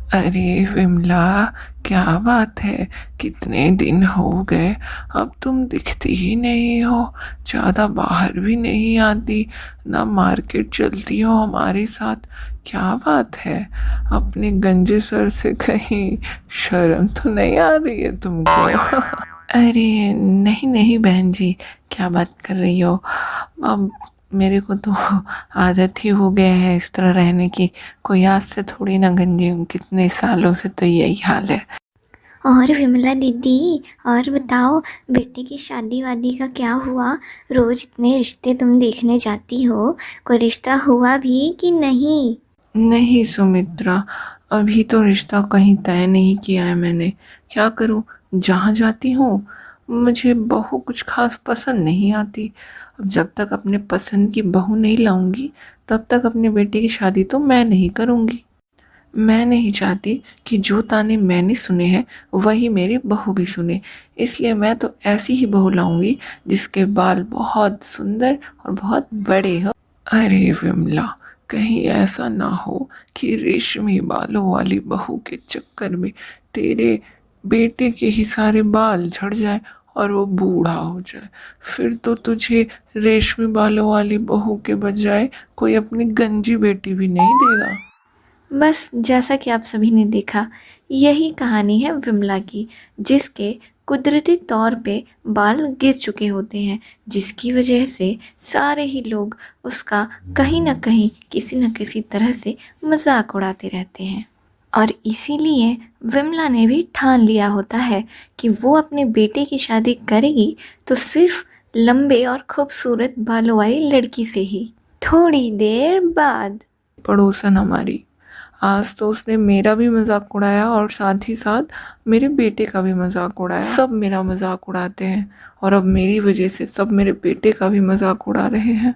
अरे विमला, क्या बात है? कितने दिन हो गए, अब तुम दिखती ही नहीं हो। ज़्यादा बाहर भी नहीं आती, ना मार्केट चलती हो हमारे साथ। क्या बात है? अपने गंजे सर से कहीं शर्म तो नहीं आ रही है तुमको? अरे नहीं नहीं बहन जी, क्या बात कर रही हो? अब मेरे को तो आदत ही हो गया है इस तरह रहने की। कोई आज से थोड़ी ना गंजी हूँ, कितने सालों से तो यही हाल है। और विमला दीदी, और बताओ, बेटे की शादी वादी का क्या हुआ? रोज इतने रिश्ते तुम देखने जाती हो, कोई रिश्ता हुआ भी कि नहीं? नहीं सुमित्रा, अभी तो रिश्ता कहीं तय नहीं किया है मैंने। क्या करूँ, जहाँ जाती हूँ मुझे बहू कुछ खास पसंद नहीं आती। अब जब तक अपने पसंद की बहू नहीं लाऊंगी तब तक अपने बेटे की शादी तो मैं नहीं करूँगी। मैं नहीं चाहती कि जो ताने मैंने सुने हैं वही मेरी बहू भी सुने। इसलिए मैं तो ऐसी ही बहू लाऊंगी जिसके बाल बहुत सुंदर और बहुत बड़े हो। अरे विमला, कहीं ऐसा ना हो कि रेशमी बालों वाली बहू के चक्कर में तेरे बेटे के ही सारे बाल झड़ जाए और वो बूढ़ा हो जाए। फिर तो तुझे रेशमी बालों वाली बहू के बजाय कोई अपनी गंजी बेटी भी नहीं देगा। बस जैसा कि आप सभी ने देखा, यही कहानी है विमला की, जिसके कुदरती तौर पे बाल गिर चुके होते हैं, जिसकी वजह से सारे ही लोग उसका कहीं ना कहीं किसी न किसी तरह से मजाक उड़ाते रहते हैं। और इसीलिए विमला ने भी ठान लिया होता है कि वो अपने बेटे की शादी करेगी तो सिर्फ लंबे और खूबसूरत बालों वाली लड़की से ही। थोड़ी देर बाद पड़ोसन हमारी, आज तो उसने मेरा भी मजाक उड़ाया और साथ ही साथ मेरे बेटे का भी मजाक उड़ाया। सब मेरा मजाक उड़ाते हैं और अब मेरी वजह से सब मेरे बेटे का भी मजाक उड़ा रहे हैं।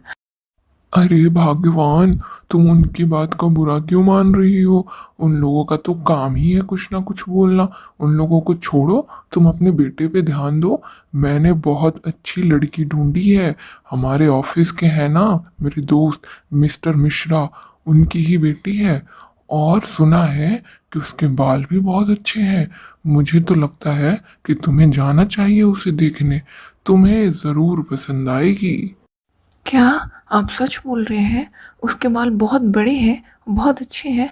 अरे भगवान, तुम उनकी बात का बुरा क्यों मान रही हो? उन लोगों का तो काम ही है कुछ ना कुछ बोलना। उन लोगों को छोड़ो, तुम अपने बेटे पे ध्यान दो। मैंने बहुत अच्छी लड़की ढूंढी है। हमारे ऑफिस के हैं ना, मेरे दोस्त मिस्टर मिश्रा, उनकी ही बेटी है। और सुना है कि उसके बाल भी बहुत अच्छे हैं। मुझे तो लगता है कि तुम्हें जाना चाहिए उसे देखने। तुम्हें ज़रूर पसंद आएगी। क्या आप सच बोल रहे हैं? उसके बाल बहुत बड़े हैं, बहुत अच्छे हैं।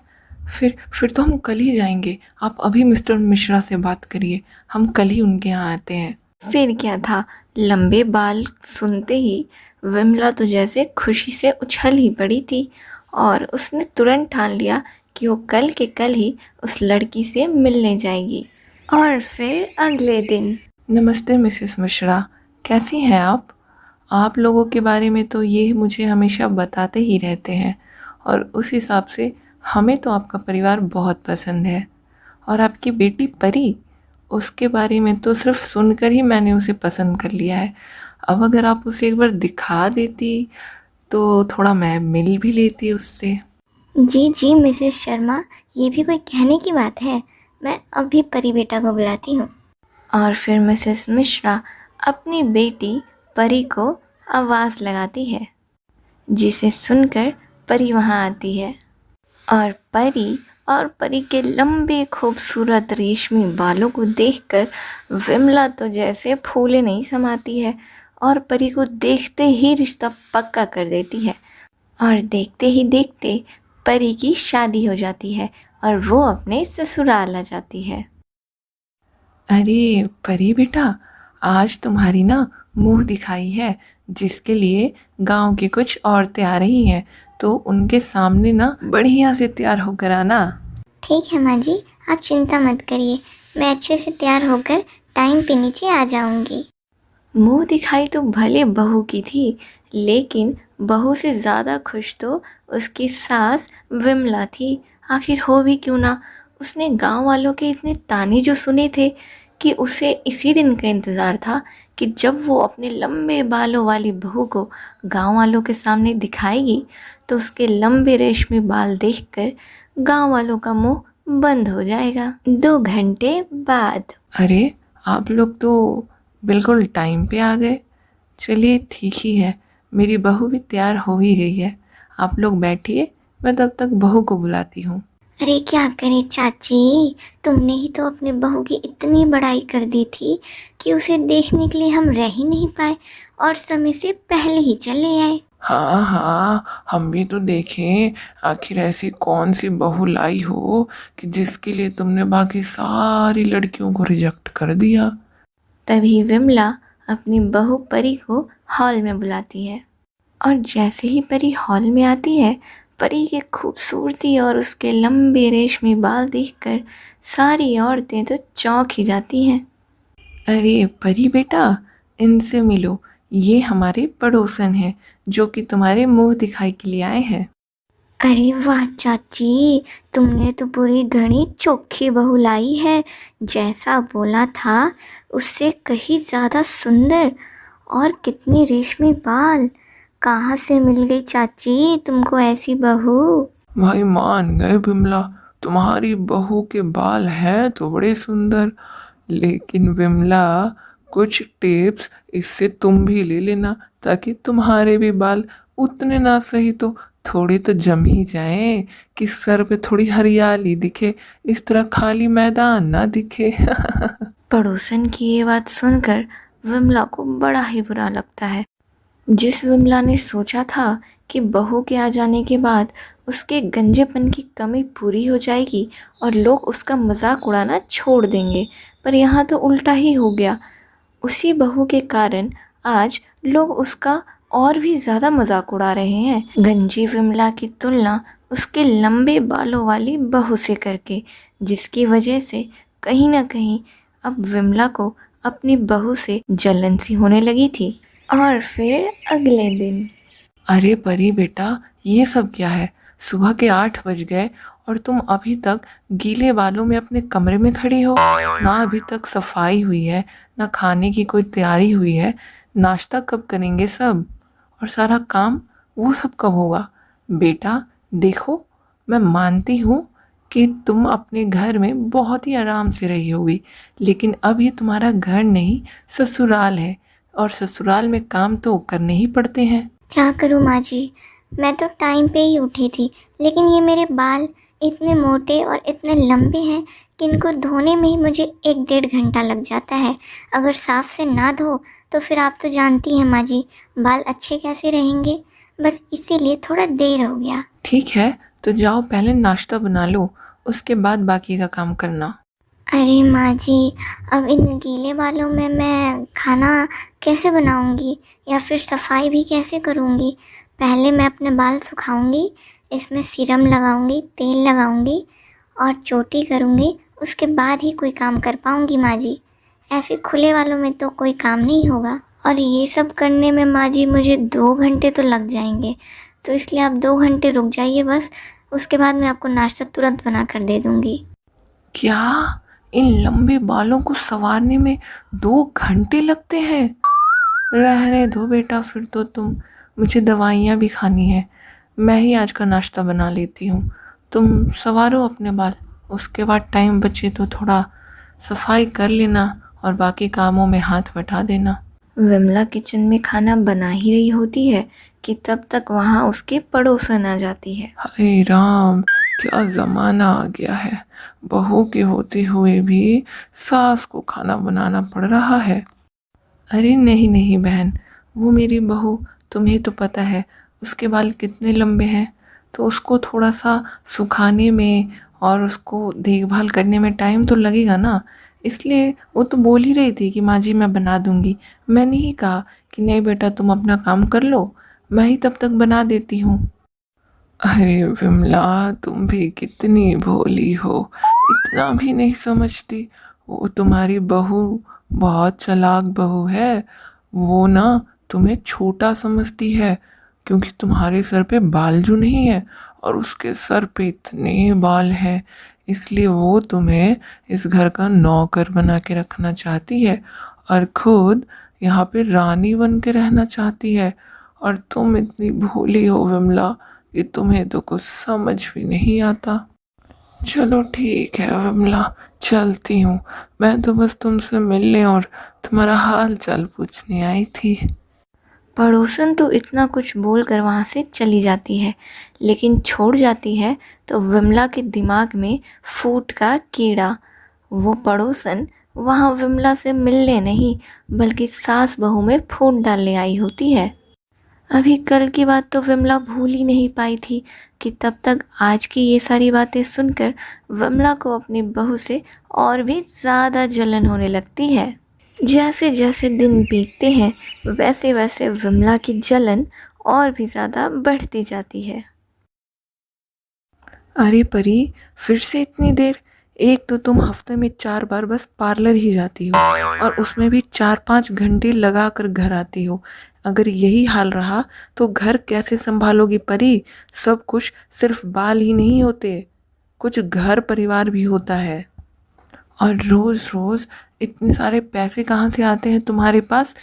फिर तो हम कल ही जाएंगे। आप अभी मिस्टर मिश्रा से बात करिए, हम कल ही उनके यहाँ आते हैं। फिर क्या था, लंबे बाल सुनते ही विमला तो जैसे खुशी से उछल ही पड़ी थी, और उसने तुरंत ठान लिया कि वो कल के कल ही उस लड़की से मिलने जाएगी। और फिर अगले दिन नमस्ते मिसेस मिश्रा, कैसी हैं आप? आप लोगों के बारे में तो ये मुझे हमेशा बताते ही रहते हैं और उस हिसाब से हमें तो आपका परिवार बहुत पसंद है। और आपकी बेटी परी, उसके बारे में तो सिर्फ सुनकर ही मैंने उसे पसंद कर लिया है। अब अगर आप उसे एक बार दिखा देती तो थोड़ा मैं मिल भी लेती उससे। जी जी मिसेस शर्मा, ये भी कोई कहने की बात है? मैं अभी परी बेटा को बुलाती हूँ। और फिर मिसेस मिश्रा अपनी बेटी परी को आवाज़ लगाती है, जिसे सुनकर परी वहाँ आती है। और परी के लंबे खूबसूरत रेशमी बालों को देखकर विमला तो जैसे फूले नहीं समाती है, और परी को देखते ही रिश्ता पक्का कर देती है। और देखते ही देखते परी की शादी हो जाती है और वो अपने ससुराल आ जाती है। अरे परी बेटा, आज तुम्हारी ना मुंह दिखाई है, जिसके लिए गांव की कुछ औरतें आ रही हैं, तो उनके सामने ना बढ़िया से तैयार होकर आना। ठीक है माँ जी, आप चिंता मत करिए, मैं अच्छे से तैयार होकर टाइम पे नीचे आ जाऊंगी। मुंह दिखाई तो भले बहू की थी, लेकिन बहू से ज़्यादा खुश तो उसकी सास विमला थी। आखिर हो भी क्यों ना, उसने गांव वालों के इतने ताने जो सुने थे कि उसे इसी दिन का इंतज़ार था कि जब वो अपने लंबे बालों वाली बहू को गांव वालों के सामने दिखाएगी तो उसके लंबे रेशमी बाल देखकर गांव वालों का मुंह बंद हो जाएगा। 2 घंटे बाद अरे आप लोग तो बिल्कुल टाइम पे आ गए। चलिए ठीक ही है, मेरी बहू भी तैयार हो ही गई है। आप लोग बैठिए, मैं तब तक बहू को बुलाती हूँ। अरे क्या करे चाची, तुमने ही तो अपने बहू की इतनी बड़ाई कर दी थी कि उसे देखने के लिए हम रह ही नहीं पाए और समय से पहले ही चले आए। हाँ हाँ, हम भी तो देखें आखिर ऐसी कौन सी बहू लाई हो कि जिसके लिए तुमने बाकी सारी लड़कियों को रिजेक्ट कर दिया। तभी विमला अपनी बहू परी को हॉल में बुलाती है और जैसे ही परी हॉल में आती है, परी की खूबसूरती और उसके लंबे रेशमी बाल देखकर सारी औरतें तो चौंक ही जाती हैं। अरे परी बेटा, इनसे मिलो, ये हमारे पड़ोसन हैं जो कि तुम्हारे मुंह दिखाई के लिए आए हैं। अरे वाह चाची, तुमने तो पूरी घनी चोखी बहू लाई है। जैसा बोला था उससे कहीं ज़्यादा सुंदर, और कितने रेशमी बाल। कहाँ से मिल गई चाची तुमको ऐसी बहू? भाई मान गए विमला, तुम्हारी बहू के बाल हैं तो बड़े सुंदर, लेकिन विमला कुछ टिप्स इससे तुम भी ले लेना ताकि तुम्हारे भी बाल उतने ना सही तो थोड़े तो जम ही जाएं कि सर पे थोड़ी हरियाली दिखे, इस तरह खाली मैदान ना दिखे। पड़ोसन की ये बात सुनकर विमला को बड़ा ही बुरा लगता है। जिस विमला ने सोचा था कि बहू के आ जाने के बाद उसके गंजेपन की कमी पूरी हो जाएगी और लोग उसका मजाक उड़ाना छोड़ देंगे, पर यहाँ तो उल्टा ही हो गया। उसी बहू के कारण आज लोग उसका और भी ज़्यादा मजाक उड़ा रहे हैं, गंजी विमला की तुलना उसके लंबे बालों वाली बहू से करके, जिसकी वजह से कहीं ना कहीं अब विमला को अपनी बहू से जलन सी होने लगी थी। और फिर अगले दिन अरे परी बेटा, ये सब क्या है? सुबह के 8 बज गए और तुम अभी तक गीले बालों में अपने कमरे में खड़ी हो। ना अभी तक सफाई हुई है, ना खाने की कोई तैयारी हुई है। नाश्ता कब करेंगे सब? और सारा काम वो सब कब होगा? बेटा देखो, मैं मानती हूँ कि तुम अपने घर में बहुत ही आराम से रही होगी, लेकिन अब ये तुम्हारा घर नहीं ससुराल है, और ससुराल में काम तो करने ही पड़ते हैं। क्या करूँ माँ जी, मैं तो टाइम पे ही उठी थी, लेकिन ये मेरे बाल इतने मोटे और इतने लंबे हैं कि इनको धोने में ही मुझे 1-1.5 घंटा लग जाता है। अगर साफ से ना धो तो फिर आप तो जानती हैं माँ जी, बाल अच्छे कैसे रहेंगे। बस इसीलिए थोड़ा देर हो गया। ठीक है, तो जाओ पहले नाश्ता बना लो, उसके बाद बाकी का काम करना। अरे माँ जी, अब इन गीले बालों में मैं खाना कैसे बनाऊंगी या फिर सफाई भी कैसे करूंगी? पहले मैं अपने बाल सुखाऊंगी, इसमें सीरम लगाऊंगी, तेल लगाऊंगी और चोटी करूंगी, उसके बाद ही कोई काम कर पाऊंगी माँ जी। ऐसे खुले वालों में तो कोई काम नहीं होगा, और ये सब करने में माँ जी मुझे 2 घंटे तो लग जाएंगे। तो इसलिए आप 2 घंटे रुक जाइए बस, उसके बाद मैं आपको नाश्ता तुरंत बना कर दे दूंगी। क्या इन लंबे बालों को संवारने में 2 घंटे लगते हैं? रहने दो बेटा, फिर तो मुझे दवाइयाँ भी खानी है। मैं ही आज का नाश्ता बना लेती हूँ, तुम संवारो अपने बाल, उसके बाद टाइम बचे तो थोड़ा सफाई कर लेना और बाकी कामों में हाथ बटा देना। विमला किचन में खाना बना ही रही होती है कि तब तक वहाँ उसके पड़ोसन आ जाती है। हाय राम, क्या ज़माना आ गया है, बहू के होते हुए भी सास को खाना बनाना पड़ रहा है। अरे नहीं नहीं बहन, वो मेरी बहू, तुम्हें तो पता है उसके बाल कितने लंबे हैं, तो उसको थोड़ा सा सुखाने में और उसको देखभाल करने में टाइम तो लगेगा ना। इसलिए वो तो बोल ही रही थी कि माँ जी मैं बना दूँगी। मैंने ही कहा कि नहीं बेटा तुम अपना काम कर लो, मैं ही तब तक बना देती हूँ। अरे विमला, तुम भी कितनी भोली हो, इतना भी नहीं समझती। वो तुम्हारी बहू बहुत चालाक बहू है। वो ना तुम्हें छोटा समझती है क्योंकि तुम्हारे सर पे बाल जो नहीं है और उसके सर पे इतने बाल हैं, इसलिए वो तुम्हें इस घर का नौकर बना के रखना चाहती है और खुद यहाँ पे रानी बन के रहना चाहती है। और तुम इतनी भोली हो विमला कि तुम्हें तो कुछ समझ भी नहीं आता। चलो ठीक है विमला, चलती हूँ। मैं तो बस तुमसे मिलने और तुम्हारा हाल चाल पूछने आई थी। पड़ोसन तो इतना कुछ बोलकर वहाँ से चली जाती है, लेकिन छोड़ जाती है तो विमला के दिमाग में फूट का कीड़ा। वो पड़ोसन वहाँ विमला से मिलने नहीं बल्कि सास बहू में फूट डालने आई होती है। अभी कल की बात तो विमला भूल ही नहीं पाई थी कि तब तक आज की ये सारी बातें सुनकर विमला को अपनी बहू से और भी ज़्यादा जलन होने लगती है। जैसे जैसे दिन बीतते हैं वैसे वैसे विमला की जलन और भी ज़्यादा बढ़ती जाती है। अरे परी, फिर से इतनी देर? एक तो तुम हफ्ते में 4 बार बस पार्लर ही जाती हो और उसमें भी 4-5 घंटे लगा कर घर आती हो। अगर यही हाल रहा तो घर कैसे संभालोगी परी? सब कुछ सिर्फ बाल ही नहीं होते, कुछ घर परिवार भी होता है। और रोज़ रोज़ इतने सारे पैसे कहाँ से आते हैं तुम्हारे पास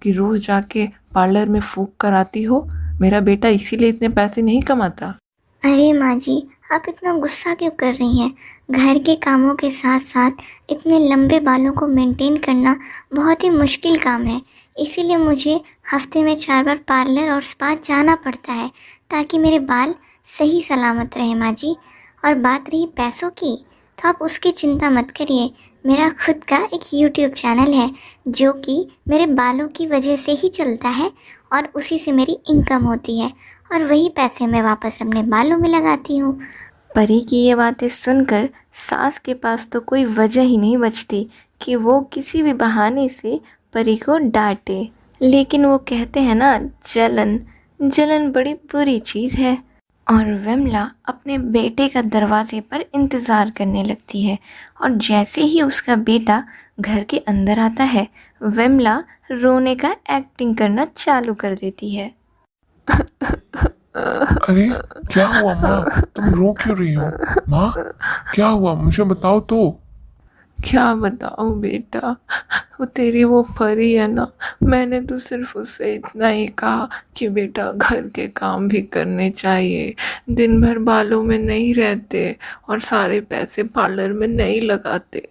कि रोज़ जाके पार्लर में फूंक कर आती हो? मेरा बेटा इसीलिए इतने पैसे नहीं कमाता। अरे माँ जी, आप इतना गुस्सा क्यों कर रही हैं? घर के कामों के साथ साथ इतने लंबे बालों को मेंटेन करना बहुत ही मुश्किल काम है। इसीलिए मुझे हफ्ते में 4 बार पार्लर और स्पा जाना पड़ता है ताकि मेरे बाल सही सलामत रहे माँ जी। और बात रही पैसों की, तो आप उसकी चिंता मत करिए। मेरा खुद का एक यूट्यूब चैनल है जो कि मेरे बालों की वजह से ही चलता है और उसी से मेरी इनकम होती है और वही पैसे मैं वापस अपने बालों में लगाती हूँ। परी की ये बातें सुनकर सास के पास तो कोई वजह ही नहीं बचती कि वो किसी भी बहाने से परी को डांटे। लेकिन वो कहते हैं ना, जलन जलन बड़ी बुरी चीज़ है। और विमला अपने बेटे का दरवाजे पर इंतज़ार करने लगती है और जैसे ही उसका बेटा घर के अंदर आता है विमला रोने का एक्टिंग करना चालू कर देती है। अरे क्या हुआ माँ, तुम रो क्यों रही हो? माँ क्या हुआ, मुझे बताओ तो। क्या बताऊँ बेटा, वो तेरी वो परी है ना, मैंने तो सिर्फ उससे इतना ही कहा कि बेटा घर के काम भी करने चाहिए, दिन भर बालों में नहीं रहते और सारे पैसे पार्लर में नहीं लगाते।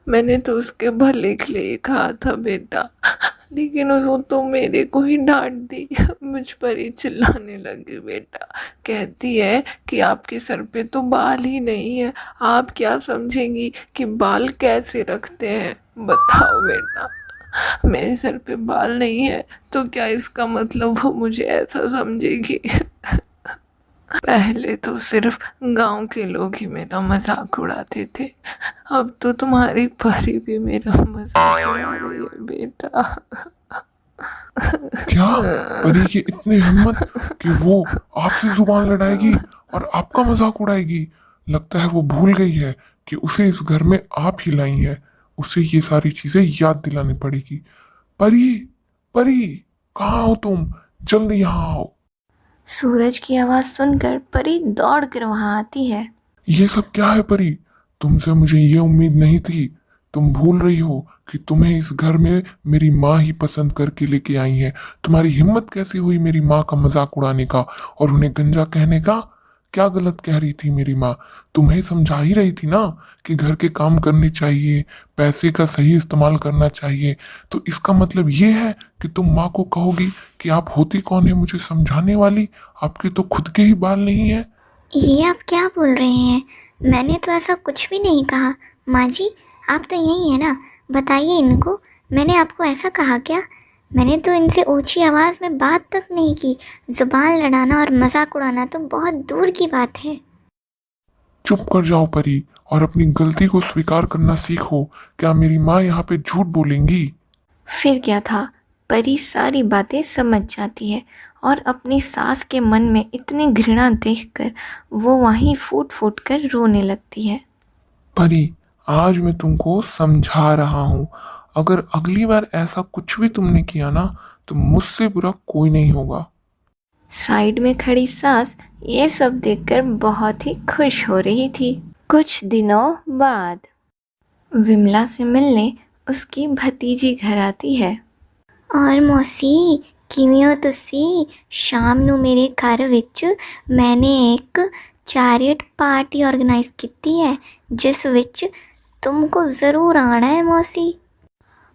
मैंने तो उसके भले के लिए कहा था बेटा, लेकिन वो तो मेरे को ही डांट दी, मुझ पर ही चिल्लाने लगी बेटा। कहती है कि आपके सर पे तो बाल ही नहीं है, आप क्या समझेंगी कि बाल कैसे रखते हैं? बताओ बेटा, मेरे सर पे बाल नहीं है तो क्या इसका मतलब वो मुझे ऐसा समझेगी? पहले तो सिर्फ गांव के लोग ही मेरा मजाक उड़ाते थे, अब तो तुम्हारी परी भी मेरा मजाक उड़ा रही है बेटा। क्या परी की इतनी हिम्मत कि वो आपसे जुबान लड़ाएगी और आपका मजाक उड़ाएगी? लगता है वो भूल गई है कि उसे इस घर में आप ही लाई है। उसे ये सारी चीजें याद दिलानी पड़ेगी। परी, परी, कहाँ हो तुम? जल्दी यहाँ आओ। सूरज की आवाज़ सुनकर परी दौड़ कर वहाँ आती है। ये सब क्या है परी? तुमसे मुझे ये उम्मीद नहीं थी। तुम भूल रही हो कि तुम्हें इस घर में मेरी माँ ही पसंद करके लेके आई है। तुम्हारी हिम्मत कैसी हुई मेरी माँ का मजाक उड़ाने का और उन्हें गंजा कहने का? क्या गलत कह रही थी मेरी माँ? तुम्हें समझा ही रही थी ना कि घर के काम करने चाहिए, पैसे का सही इस्तेमाल करना चाहिए। तो इसका मतलब ये है कि तुम माँ को कहोगी कि आप होती कौन है मुझे समझाने वाली? आपके तो खुद के ही बाल नहीं है। ये आप क्या बोल रहे हैं? मैंने तो ऐसा कुछ भी नहीं कहा। माँ जी, आप तो यही है ना, बताइए इनको, मैंने आपको ऐसा कहा क्या? मैंने तो इनसे ऊंची आवाज़ में बात तक नहीं की। ज़ुबान लड़ाना और मजाक उड़ाना तो बहुत दूर की बात है। चुप कर जाओ परी और अपनी गलती को स्वीकार करना सीखो। क्या मेरी माँ यहाँ पे झूठ बोलेंगी? फिर क्या था, परी सारी बातें समझ जाती है और अपनी सास के मन में इतनी घृणा देखकर वो वहीं फूट फूट कर रोने लगती है। परी, आज मैं तुमको समझा रहा हूँ। अगर अगली बार ऐसा कुछ भी तुमने किया ना तो मुझसे बुरा कोई नहीं होगा। साइड में खड़ी सास ये सब देखकर बहुत ही खुश हो रही थी। कुछ दिनों बाद विमला से मिलने उसकी भतीजी घर आती है। और मौसी, किवें हो तुसी? शाम ਨੂੰ ਮੇਰੇ ਘਰ ਵਿੱਚ मैंने एक चैरिट पार्टी ऑर्गेनाइज की है जिस विच तुमको ज़रूर आना है मौसी।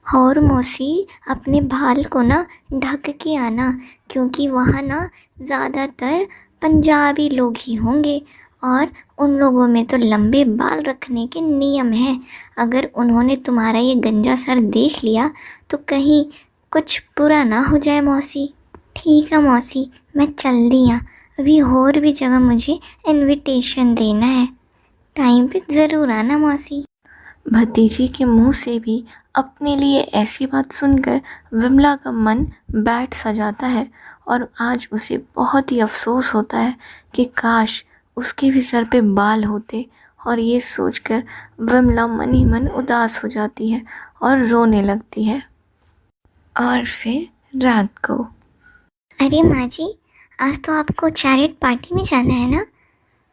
और मौसी अपने बाल को ना ढक के आना, क्योंकि वहाँ ना ज़्यादातर पंजाबी लोग ही होंगे और उन लोगों में तो लंबे बाल रखने के नियम हैं। अगर उन्होंने तुम्हारा ये गंजा सर देख लिया तो कहीं कुछ बुरा ना हो जाए मौसी। ठीक है मौसी, मैं चल दिया, अभी और भी जगह मुझे इनविटेशन देना है, टाइम पे ज़रूर आना मौसी। भतीजी के मुंह से भी अपने लिए ऐसी बात सुनकर विमला का मन बैठ सा जाता है और आज उसे बहुत ही अफसोस होता है कि काश उसके भी सर पे बाल होते। और ये सोचकर विमला मन ही मन उदास हो जाती है और रोने लगती है। और फिर रात को अरे माँ जी, आज तो आपको चैरिट पार्टी में जाना है ना?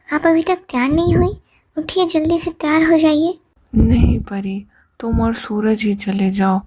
आप अभी तक तैयार नहीं हुई, उठिए जल्दी से तैयार हो जाइए। नहीं परी, तुम और सूरज ही चले जाओ।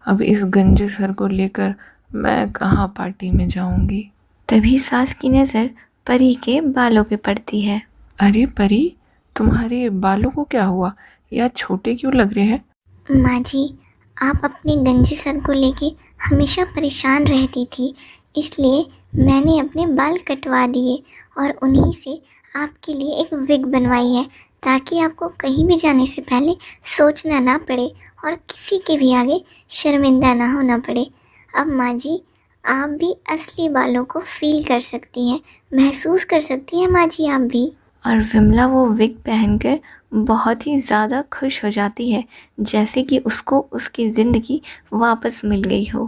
अब इस गंजे सर को लेकर मैं कहाँ पार्टी में जाऊंगी। तभी सास की नज़र परी के बालों पे पड़ती है। अरे परी, तुम्हारे बालों को क्या हुआ? या छोटे क्यों लग रहे हैं? माँ जी, आप अपने गंजे सर को लेके हमेशा परेशान रहती थी, इसलिए मैंने अपने बाल कटवा दिए और उन्हीं से आपके लिए एक विग बनवाई है, ताकि आपको कहीं भी जाने से पहले सोचना ना पड़े और किसी के भी आगे शर्मिंदा ना होना पड़े। अब माँ जी, आप भी असली बालों को फील कर सकती हैं, महसूस कर सकती हैं माँ जी आप भी। और विमला वो विग पहनकर बहुत ही ज़्यादा खुश हो जाती है, जैसे कि उसको उसकी ज़िंदगी वापस मिल गई हो।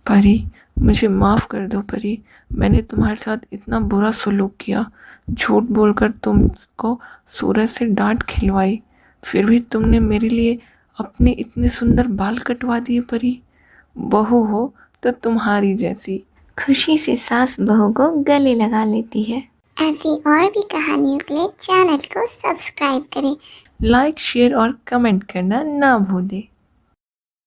परी, मुझे माफ़ कर दो परी, मैंने तुम्हारे साथ इतना बुरा सलूक किया, झूठ बोलकर तुमको सूरज से डांट खिलवाई, फिर भी तुमने मेरे लिए अपने इतने सुंदर बाल कटवा दिए। परी, बहू हो तो तुम्हारी जैसी। खुशी से सास बहू को गले लगा लेती है। ऐसी और भी कहानियों के लिए चैनल को सब्सक्राइब करें। लाइक, शेयर और कमेंट करना ना भूलें।